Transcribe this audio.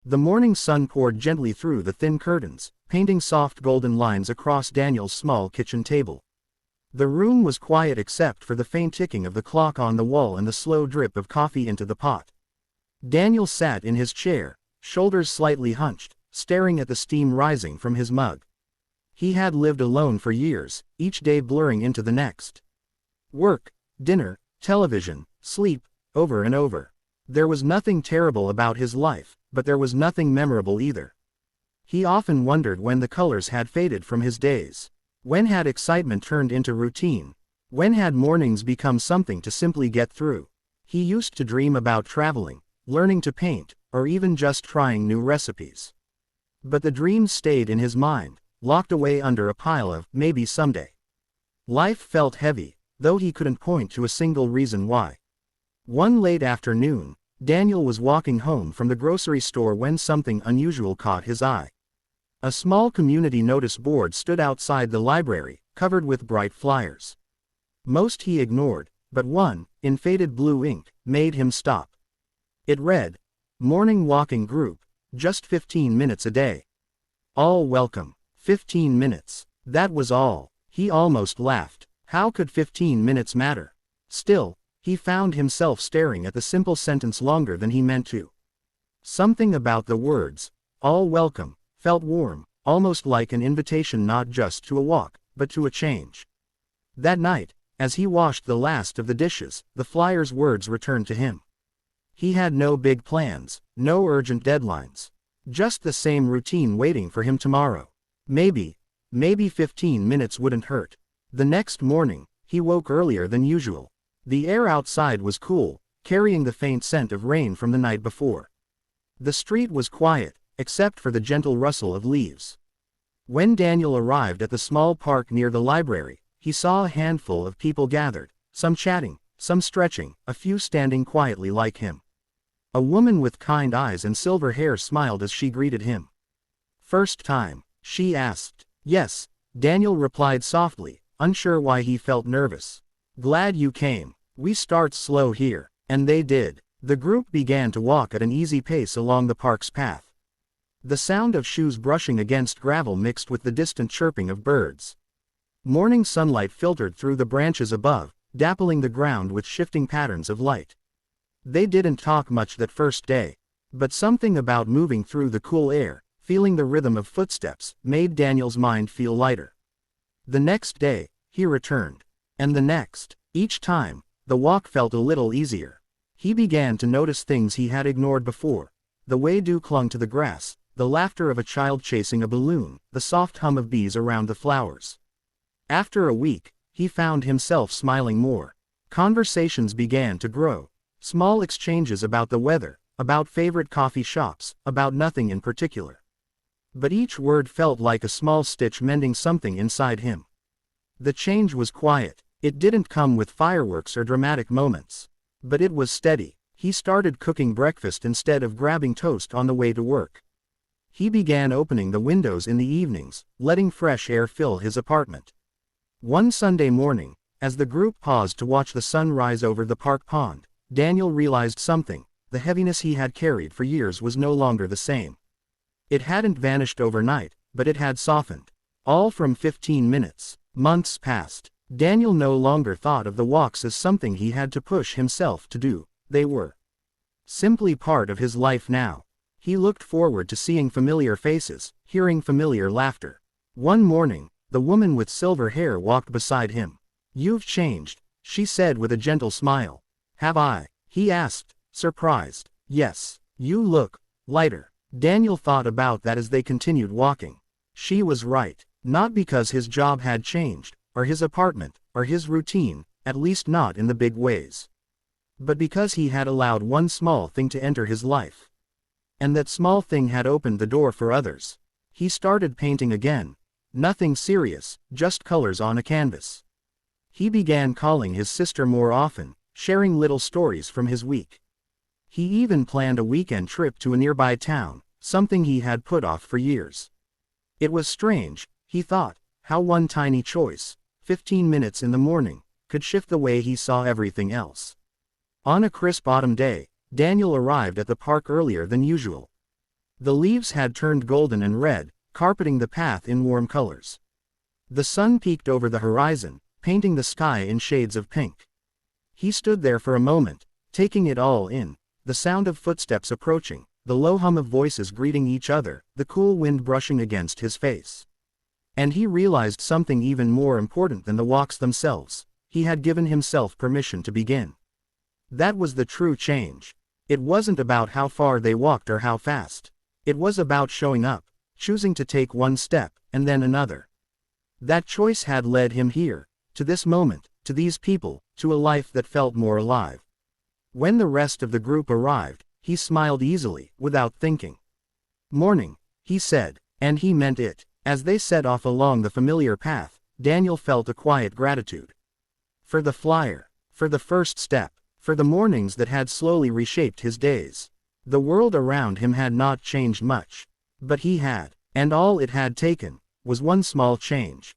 The morning sun poured gently through the thin curtains, painting soft golden lines across Daniel's small kitchen table. The room was quiet except for the faint ticking of the clock on the wall and the slow drip of coffee into the pot. Daniel sat in his chair, shoulders slightly hunched, staring at the steam rising from his mug. He had lived alone for years, each day blurring into the next. Work, dinner, television, sleep, over and over. There was nothing terrible about his life, but there was nothing memorable either. He often wondered when the colors had faded from his days. When had excitement turned into routine? When had mornings become something to simply get through? He used to dream about traveling, learning to paint, or even just trying new recipes. But the dreams stayed in his mind, locked away under a pile of maybe someday. Life felt heavy, though he couldn't point to a single reason why. One late afternoon, Daniel was walking home from the grocery store when something unusual caught his eye. A small community notice board stood outside the library, covered with bright flyers. Most he ignored, but one, in faded blue ink, made him stop. It read, "Morning walking group, just 15 minutes a day. All welcome. 15 minutes. That was all." He almost laughed. How could 15 minutes matter? Still, he found himself staring at the simple sentence longer than he meant to. Something about the words, "all welcome," felt warm, almost like an invitation not just to a walk, but to a change. That night, as he washed the last of the dishes, the flyer's words returned to him. He had no big plans, no urgent deadlines. Just the same routine waiting for him tomorrow. Maybe 15 minutes wouldn't hurt. The next morning, he woke earlier than usual. The air outside was cool, carrying the faint scent of rain from the night before. The street was quiet, except for the gentle rustle of leaves. When Daniel arrived at the small park near the library, he saw a handful of people gathered, some chatting, some stretching, a few standing quietly like him. A woman with kind eyes and silver hair smiled as she greeted him. "First time?" she asked. "Yes," Daniel replied softly, unsure why he felt nervous. "Glad you came. We start slow here." And they did. The group began to walk at an easy pace along the park's path. The sound of shoes brushing against gravel mixed with the distant chirping of birds. Morning sunlight filtered through the branches above, dappling the ground with shifting patterns of light. They didn't talk much that first day, but something about moving through the cool air, feeling the rhythm of footsteps, made Daniel's mind feel lighter. The next day, he returned. And the next. Each time, the walk felt a little easier. He began to notice things he had ignored before. The way dew clung to the grass, the laughter of a child chasing a balloon, the soft hum of bees around the flowers. After a week, he found himself smiling more. Conversations began to grow. Small exchanges about the weather, about favorite coffee shops, about nothing in particular. But each word felt like a small stitch mending something inside him. The change was quiet. It didn't come with fireworks or dramatic moments. But it was steady. He started cooking breakfast instead of grabbing toast on the way to work. He began opening the windows in the evenings, letting fresh air fill his apartment. One Sunday morning, as the group paused to watch the sun rise over the park pond, Daniel realized something. The heaviness he had carried for years was no longer the same. It hadn't vanished overnight, but it had softened. All from 15 minutes. Months passed. Daniel no longer thought of the walks as something he had to push himself to do. They were simply part of his life now. He looked forward to seeing familiar faces, hearing familiar laughter. One morning, the woman with silver hair walked beside him. "You've changed," she said with a gentle smile. "Have I?" he asked, surprised. "Yes. You look lighter." Daniel thought about that as they continued walking. She was right. Not because his job had changed, or his apartment, or his routine, at least not in the big ways. But because he had allowed one small thing to enter his life. And that small thing had opened the door for others. He started painting again. Nothing serious, just colors on a canvas. He began calling his sister more often, sharing little stories from his week. He even planned a weekend trip to a nearby town, something he had put off for years. It was strange, he thought, how one tiny choice, 15 minutes in the morning, could shift the way he saw everything else. On a crisp autumn day, Daniel arrived at the park earlier than usual. The leaves had turned golden and red, carpeting the path in warm colors. The sun peeked over the horizon, painting the sky in shades of pink. He stood there for a moment, taking it all in, the sound of footsteps approaching, the low hum of voices greeting each other, the cool wind brushing against his face. And he realized something even more important than the walks themselves. He had given himself permission to begin. That was the true change. It wasn't about how far they walked or how fast. It was about showing up, choosing to take one step, and then another. That choice had led him here, to this moment, to these people, to a life that felt more alive. When the rest of the group arrived, he smiled easily, without thinking. "Morning," he said, and he meant it. As they set off along the familiar path, Daniel felt a quiet gratitude. For the flyer, for the first step, for the mornings that had slowly reshaped his days. The world around him had not changed much. But he had, and all it had taken was one small change.